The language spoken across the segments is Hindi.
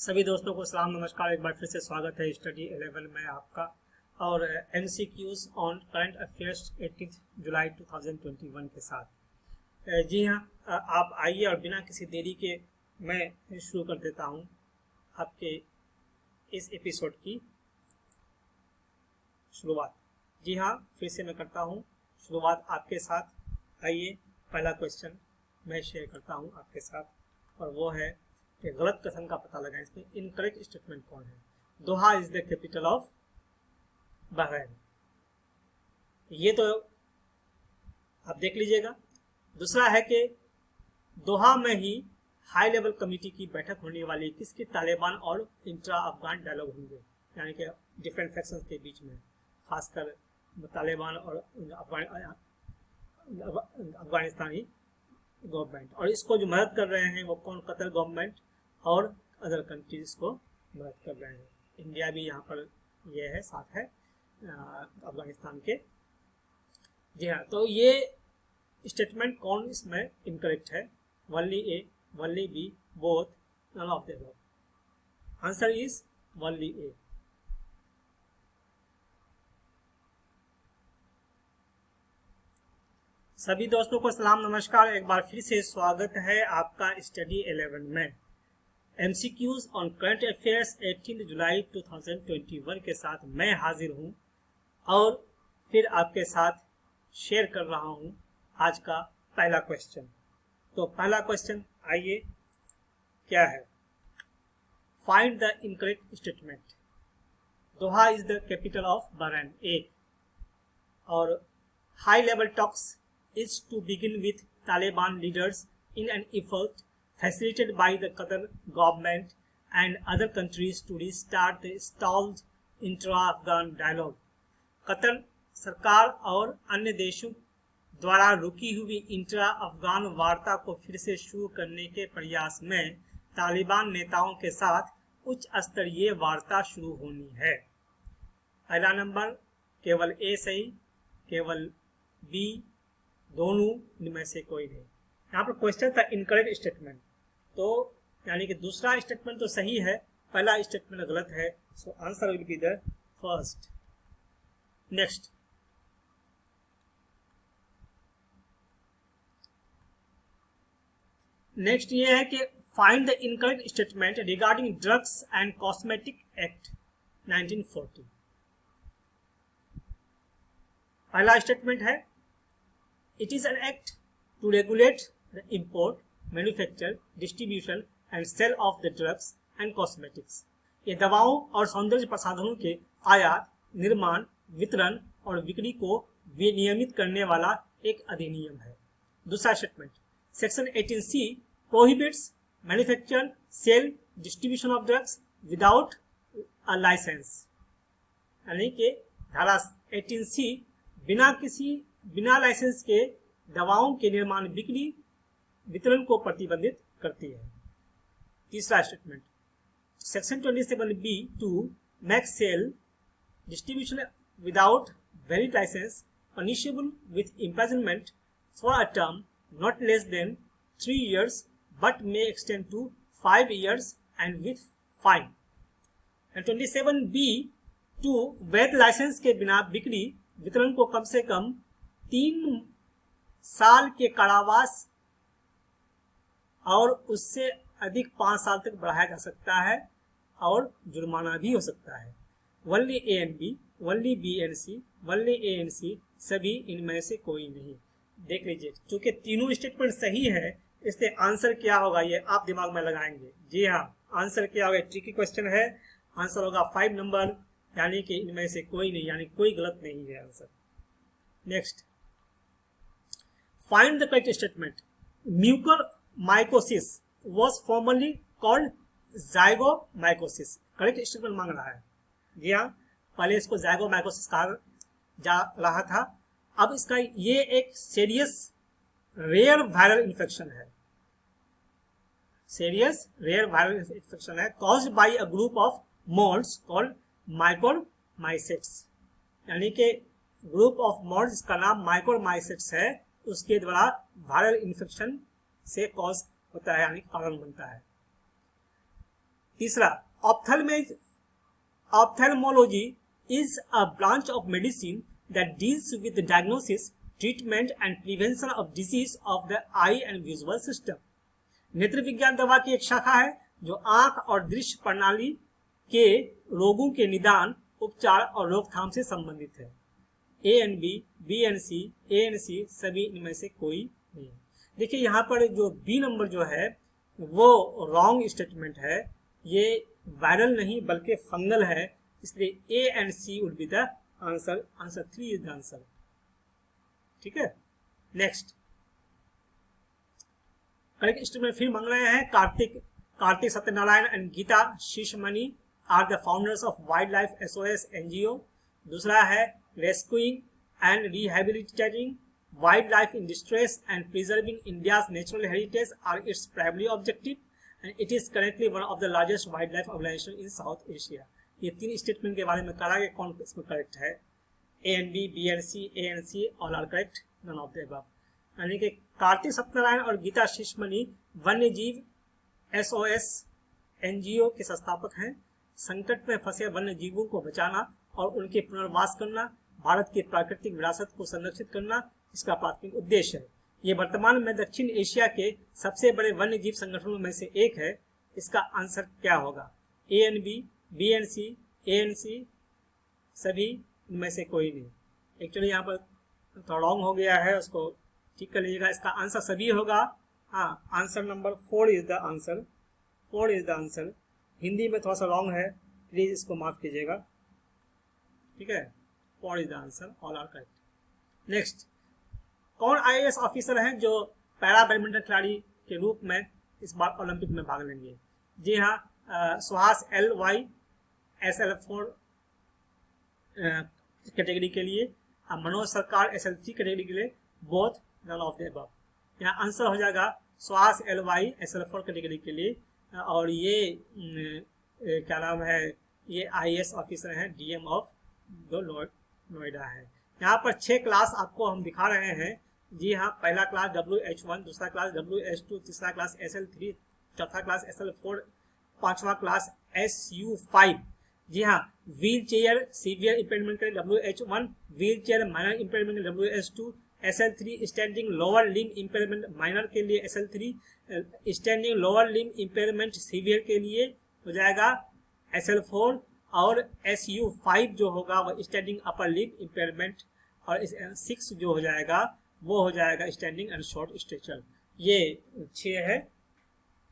सभी दोस्तों को सलाम नमस्कार। एक बार फिर से स्वागत है स्टडी 11 में आपका और MCQs ऑन करंट अफेयर्स 18 जुलाई 2021 के साथ। जी हाँ, आप आइए और बिना किसी देरी के मैं शुरू कर देता हूँ आपके इस एपिसोड की शुरुआत। जी हाँ, फिर से मैं करता हूँ शुरुआत आपके साथ। आइए, पहला क्वेश्चन मैं शेयर करता हूँ आपके साथ और वो है कि गलत कथन का पता लगाएं। इसमें इनकरेक्ट स्टेटमेंट कौन है। Doha is the capital of Bahrain, ये तो आप देख लीजिएगा। दूसरा है कि दोहा में ही हाई लेवल कमेटी की बैठक होने वाली, किसकी? तालिबान और इंट्रा अफगान डायलॉग होंगे, यानी कि डिफरेंट फैक्शंस के बीच में, खासकर तालिबान और अफगानिस्तानी गवर्नमेंट। और इसको जो मदद कर रहे हैं वो कौन? कतर गवर्नमेंट और अदर कंट्रीज को मदद कर रहे हैं। इंडिया भी यहाँ पर ये है, साथ है अफगानिस्तान के। जी हाँ, तो ये स्टेटमेंट कौन इसमें इनकरेक्ट है? Only A, only B, both, none of the above. Answer is only A. सभी दोस्तों को सलाम नमस्कार। एक बार फिर से स्वागत है आपका स्टडी 11 में। MCQs ऑन करंट अफेयर्स 18 जुलाई 2021 के साथ मैं हाजिर हूं और फिर आपके साथ शेयर कर रहा हूं आज का पहला क्वेश्चन। तो पहला क्वेश्चन आइए, क्या है? Find the incorrect statement. Doha is the capital of Bahrain, एक। और high level talks is to begin with Taliban leaders in an effort facilitated by the Qatar government and other countries to restart the stalled intra-Afghan dialogue। Qatar सरकार और अन्य देशों द्वारा रुकी हुई इंट्रा अफगान वार्ता को फिर से शुरू करने के प्रयास में तालिबान नेताओं के साथ उच्च स्तरीय वार्ता शुरू होनी है। पहला नंबर केवल ए सही, केवल बी, दोनों, इनमें से कोई नहीं। यहाँ पर क्वेश्चन था इनकरेक्ट स्टेटमेंट, तो यानी कि दूसरा स्टेटमेंट तो सही है, पहला स्टेटमेंट गलत है। So answer will be the first. Next, ये है कि find the incorrect statement regarding drugs and cosmetic act 1940। पहला स्टेटमेंट है It is an act to regulate the import, manufacture, distribution and sale of the drugs and cosmetics। ये दवाओं और सौंदर्य प्रसाधनों के आयात, निर्माण, वितरण और बिक्री को विनियमित करने वाला एक अधिनियम है। दूसरा statement, section 18C prohibits manufacture, sale, distribution of drugs without a license। यानी कि धारा 18C बिना लाइसेंस के दवाओं के निर्माण, बिक्री, वितरण को प्रतिबंधित करती है। तीसरा statement, section 27B2 make sale, distribution without valid licence punishable with imprisonment for a term not less than 3 years but may extend to 5 years and with fine. 27B2 वैध लाइसेंस के बिना बिक्री, वितरण को कम से कम 3 साल के कारावास और उससे अधिक 5 साल तक बढ़ाया जा सकता है और जुर्माना भी हो सकता है। Only A and B, only B and C, only A and C, सभी इनमें से कोई नहीं। देख लीजिए, क्योंकि तीनों स्टेटमेंट सही है, इसलिए आंसर क्या होगा ये आप दिमाग में लगाएंगे। जी हाँ, आंसर क्या होगा? ट्रिकी क्वेश्चन है। आंसर होगा 5 नंबर, यानी कि इनमें से कोई नहीं, यानी कोई गलत नहीं है answer. Next, find the correct statement. Mucormycosis was formally called zygomycosis. Correct statement मांग रहा है। जी हाँ, पहले इसको जाइगोमाइकोसिस कहा जा रहा था, अब इसका ये एक सीरियस रेयर वायरल इन्फेक्शन है। सीरियस रेयर वायरल इन्फेक्शन है caused by a group of moulds called mucormycetes. यानी कि ग्रुप ऑफ मोल्ड जिसका नाम माइकोरमाइसेट्स है, उसके द्वारा वायरल इन्फेक्शन से कॉज होता है, यानी कारण बनता है। तीसरा, ophthalmology is a branch of medicine that deals with the diagnosis, treatment and prevention of disease of the eye and visual system. नेत्र विज्ञान दवा की एक शाखा है जो आंख और दृश्य प्रणाली के रोगों के निदान, उपचार और रोकथाम से संबंधित है। A and B, B and C, A and C सभी इनमें से कोई नहीं। देखिए यहाँ पर जो बी नंबर जो है वो रॉन्ग स्टेटमेंट है, ये वायरल नहीं बल्कि फंगल है, इसलिए A and C would be the answer. Answer 3 is the answer. ठीक है, नेक्स्ट करेक्ट स्टेटमेंट फिर मांग रहे हैं। Kartick Satyanarayan and Geeta Seshamani are the founders of wildlife SOS NGO। दूसरा है rescuing and rehabilitating wildlife in distress and preserving India's natural heritage are its primary objective and it is currently one of the largest wildlife organisation in South Asia. ये 3 स्टेटमेंट के बारे में कहा कि कौन इसमें करेक्ट है। A and B, B and C, A and C all are correct, none of the above. यानी कि कार्तिक सत्यनारायण और गीता शिशमणि वन्य जीव SOS NGO के संस्थापक हैं। संकट में फंसे वन्य जीवों को बचाना और उनके पुनर्वास करना, भारत की प्राकृतिक विरासत को संरक्षित करना इसका प्राथमिक उद्देश्य है। ये वर्तमान में दक्षिण एशिया के सबसे बड़े वन्य जीव संगठनों में से एक है। इसका आंसर क्या होगा? A and B, B and C, A and C सभी इनमें से कोई नहीं। एक्चुअली यहाँ पर थोड़ा रॉन्ग हो गया है, उसको ठीक कर लीजिएगा। इसका आंसर सभी होगा। हाँ, answer number 4 is the answer. 4 is the answer. Hindi में थोड़ा सा रॉन्ग है, प्लीज इसको माफ कीजिएगा। ठीक है, 4 is the answer, all are correct. Next, कौन IAS ऑफिसर हैं जो पैरा बैडमिंटन खिलाड़ी के रूप में इस बार ओलंपिक में भाग लेंगे? जी हाँ, सुहास LY SL4 कैटेगरी के लिए, मनोज सरकार SL3 कैटेगरी के लिए, both none of the above. यहाँ आंसर हो जाएगा सुहास LY SL4 कैटेगरी के लिए। और ये क्या नाम है, ये IAS ऑफिसर हैं, DM ऑफ नोएडा है। यहाँ पर 6 क्लास आपको हम दिखा रहे हैं। जी हाँ, पहला क्लास WH1, दूसरा क्लास WH2, तीसरा क्लास SL3, चौथा क्लास SL4, पांचवा क्लास SU5। जी हाँ, व्हील चेयर सीवियर इम्पेयरमेंट के WH1, wheel chair minor impairment के WH2, SL3 standing lower limb impairment minor के लिए SL3, standing lower limb impairment severe के लिए हो जाएगा SL4, और SU5 जो होगा वह स्टैंडिंग अपर लिम इम्पेयरमेंट, और 6 जो हो जाएगा वो हो जाएगा स्टैंडिंग एंड शॉर्ट स्ट्रेचर। ये 6 है।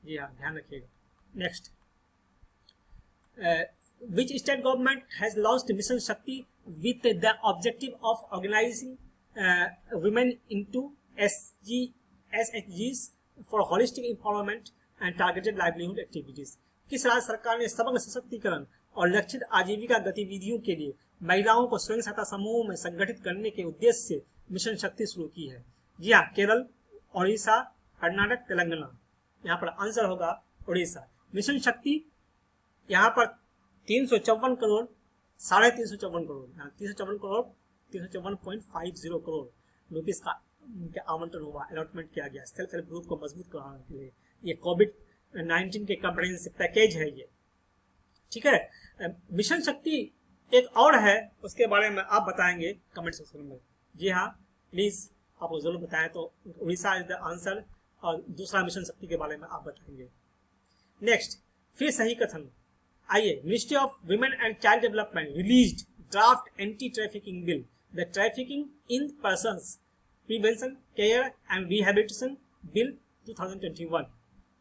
जी हाँ, ध्यान रखिएगा। Next, which state government has launched Mission Shakti with the objective of organizing women into SHGs for holistic empowerment and targeted livelihood activities? किस राज्य सरकार ने समग्र सशक्तिकरण और लक्षित आजीविका गतिविधियों के लिए महिलाओं को स्वयं सहायता समूहों में संगठित करने के उद्देश्य से मिशन शक्ति शुरू की है? जी हाँ, केरल, ओडिशा, कर्नाटक, तेलंगाना। यहाँ पर आंसर होगा ओडिशा। मिशन शक्ति यहाँ पर 354 करोड़, 354 करोड़, 354 करोड़, 354.50 करोड़ रुपीस का आवंटन हुआ, अलॉटमेंट किया गया सेल्फ हेल्प ग्रुप को मजबूत कराने के लिए। ये कोविड-19 के कम्प्रेहेंसिव पैकेज है ये। ठीक है, मिशन शक्ति एक और है, उसके बारे में आप बताएंगे कमेंट सेक्शन में। जी हाँ, प्लीज आप जरूर बताएं। तो उड़ीसा इज द आंसर, और दूसरा मिशन शक्ति के बारे में आप बताएंगे। नेक्स्ट, फिर सही कथन। आइए, ministry of women and child development released draft anti trafficking bill, the trafficking in persons prevention care and rehabilitation bill 2021।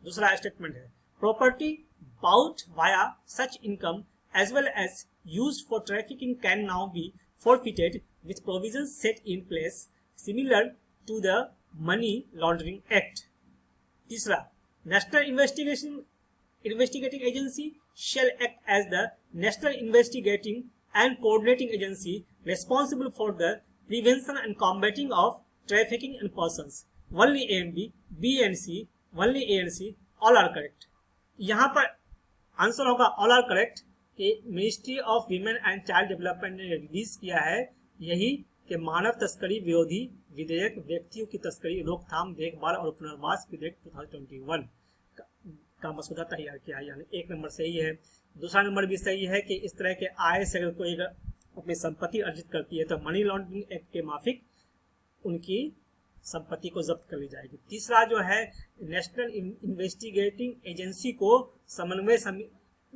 दूसरा स्टेटमेंट है, property bought via such income as well as used for trafficking can now be forfeited with provisions set in place similar to the Money Laundering Act. तीसरा, National Investigating Agency shall act as the national investigating and coordinating agency responsible for the prevention and combating of trafficking in persons. Only A and B, B and C, only A and C, all are correct. यहाँ पर आंसर होगा ऑल आर करेक्ट कि ministry of women and child development ने रिलीज किया है यही कि मानव तस्करी विरोधी विधेयक, व्यक्तियों की तस्करी रोकथाम, देखभाल और पुनर्वास विधेयक 2021 का मसौदा तैयार किया है, यानी 1 नंबर सही है। दूसरा नंबर भी सही है कि इस तरह के आय से अगर कोई अपनी संपत्ति अर्जित करती है तो मनी लॉन्ड्रिंग एक्ट के माफिक उनकी संपत्ति को जब्त कर ली जाएगी। तीसरा जो है, नेशनल इन्वेस्टिगेटिंग एजेंसी को समन्वय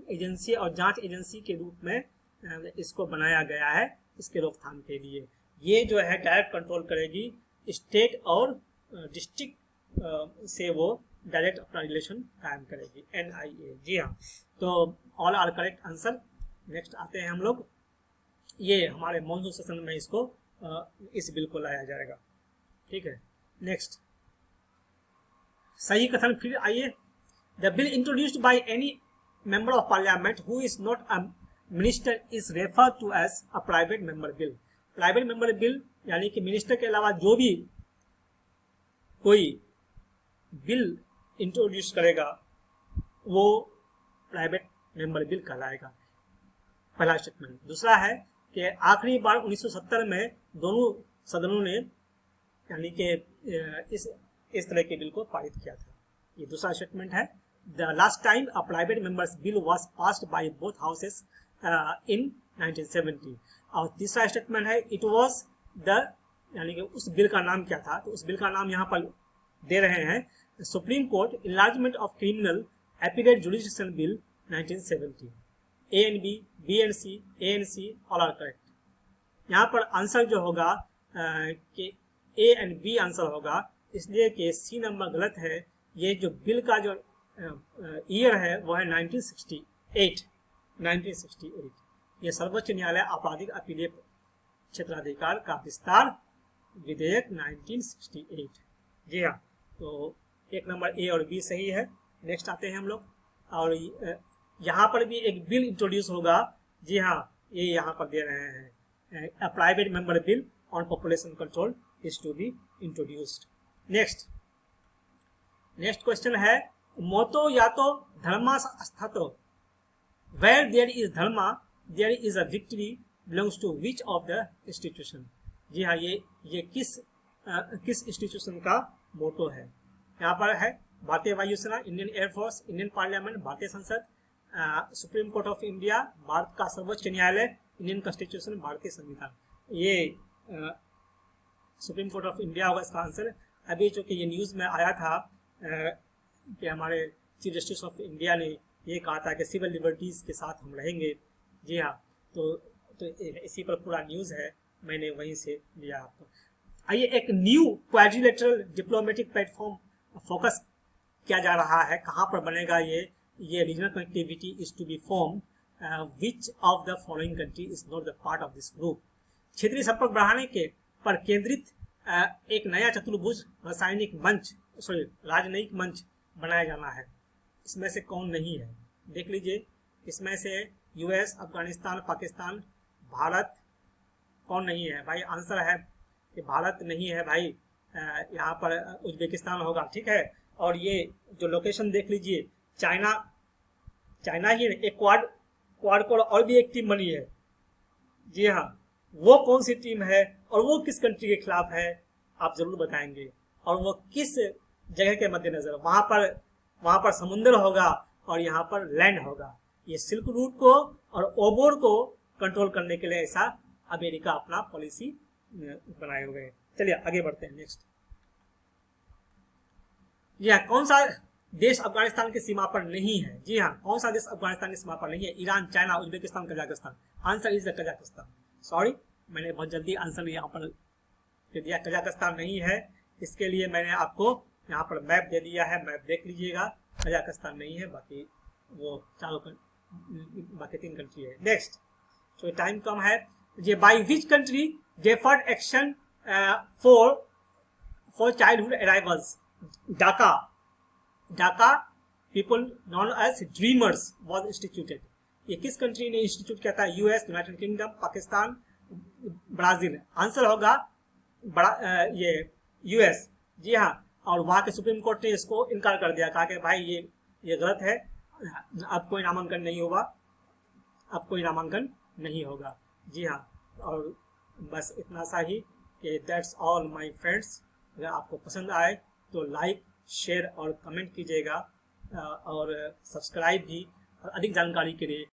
एजेंसी और जांच एजेंसी के रूप में इसको बनाया गया है इसके रोकथाम के लिए। ये जो है डायरेक्ट कंट्रोल करेगी स्टेट और डिस्ट्रिक्ट से, वो डायरेक्ट अपना रिलेशन कायम करेगी, NIA। जी हाँ, तो all are correct answer. Next आते हैं हम लोग, ये हमारे मॉनसून सेशन में इसको इस बिल को लाया जाएगा, ठीक है। नेक्स्ट, सही कथन फिर आइए। The bill introduced by any member of parliament who is not a minister is refer to as a private member bill. Private member bill यानी कि मिनिस्टर के अलावा जो भी कोई बिल इंट्रोड्यूस करेगा वो प्राइवेट मेंबर बिल कहलाएगा, पहला स्टेटमेंट। दूसरा है कि आखिरी बार 1970 में दोनों सदनों ने यानी कि इस तरह के बिल को पारित किया था, ये दूसरा स्टेटमेंट है। The last time a private members bill was passed by both houses इन 1970। और तीसरा स्टेटमेंट है इट वाज द, यानी कि उस बिल का नाम क्या था, तो उस बिल का नाम यहाँ पर दे रहे हैं, supreme court enlargement of criminal appellate judicial bill 1970। A and B, B and C, A and C all are correct. यहाँ पर आंसर जो होगा कि A and B आंसर होगा, इसलिए कि C नंबर गलत है। ये जो बिल का जो ईयर है वो है 1968। ये सर्वोच्च न्यायालय आपराधिक अपीलीय क्षेत्राधिकार का विस्तार विधेयक 1968। जी हाँ, तो 1 नंबर A और B सही है। नेक्स्ट आते हैं हम लोग, और यहाँ पर भी एक बिल इंट्रोड्यूस होगा। जी हाँ, ये यहाँ पर दे रहे हैं, a private member bill on population control is to be introduced. Next question है, मोतो यातो धर्मा स्थातो, where there is dharma there is a victory belongs to which of the institution. जी हाँ, ये किस इंस्टीट्यूशन का मोटो है। यहाँ पर है भारतीय वायुसेना, इंडियन एयरफोर्स, इंडियन पार्लियामेंट, भारतीय संसद, supreme court of India, Bharat का सर्वोच्च न्यायालय, इंडियन कॉन्स्टिट्यूशन, भारतीय संविधान। ये सुप्रीम कोर्ट ऑफ इंडिया होगा इसका आंसर। अभी जो कि ये न्यूज़ में आया था कि हमारे चीफ जस्टिस ऑफ इंडिया ने ये कहा था कि सिविल लिबर्टीज के साथ हम रहेंगे। जी हाँ, तो इसी पर पूरा न्यूज़ है, मैंने वहीं से लिया आपको। आइए, एक new quadrilateral diplomatic platform focus किया जा रहा है, कहाँ पर बनेगा ये regional connectivity is to be form, which of the following country is not the part of this group. क्षेत्रीय संपर्क बढ़ाने के पर केंद्रित एक नया चतुर्भुज राजनयिक मंच बनाया जाना है। इसमें से कौन नहीं है, देख लीजिए। इसमें से US, अफगानिस्तान, पाकिस्तान, भारत कौन नहीं है भाई? आंसर है कि भारत नहीं है भाई, यहाँ पर उज्बेकिस्तान होगा, ठीक है। और ये जो लोकेशन देख लीजिए, चाइना ही एक क्वाड को और भी एक टीम बनी है। जी हाँ, वो कौन सी टीम है और वो किस कंट्री के खिलाफ है, आप जरूर बताएंगे। और वो किस जगह के मद्देनजर, वहां पर समुद्र होगा और यहाँ पर लैंड होगा। ये सिल्क रूट को और ओबोर को कंट्रोल करने के लिए ऐसा अमेरिका अपना पॉलिसी बनाए हुए हैं। चलिए आगे बढ़ते हैं। नेक्स्ट, जी हाँ, कौन सा देश अफगानिस्तान की सीमा पर नहीं है? जी हाँ, कौन सा देश अफगानिस्तान की सीमा पर नहीं है? Iran, China, Uzbekistan, Kazakhstan. Answer is the Kazakhstan. Sorry, मैंने बहुत जल्दी आंसर यहाँ पर दे दिया, कजाकिस्तान नहीं है। इसके लिए मैंने आपको यहाँ पर मैप दे दिया है, मैप देख लीजिएगा। कजाकिस्तान नहीं है, बाकी वो बाकी 3 कंट्री है। नेक्स्ट, तो टाइम कम है। ये by which country deferred action for childhood arrivals DACA people known as dreamers was instituted. ये किस कंट्री ने इंस्टीट्यूट किया था? US, United Kingdom, Pakistan, Brazil. Answer होगा ये US। जी हाँ, और वहाँ के सुप्रीम कोर्ट ने इसको इनकार कर दिया, कहा कि भाई ये गलत है, अब कोई नामांकन नहीं होगा। जी हाँ, और बस इतना सा ही कि दैट्स ऑल माय फ्रेंड्स। अगर आपको पसंद आए तो लाइक, शेयर और कमेंट कीजिएगा। और सब्सक्राइब भी, और अधिक जानकारी के लिए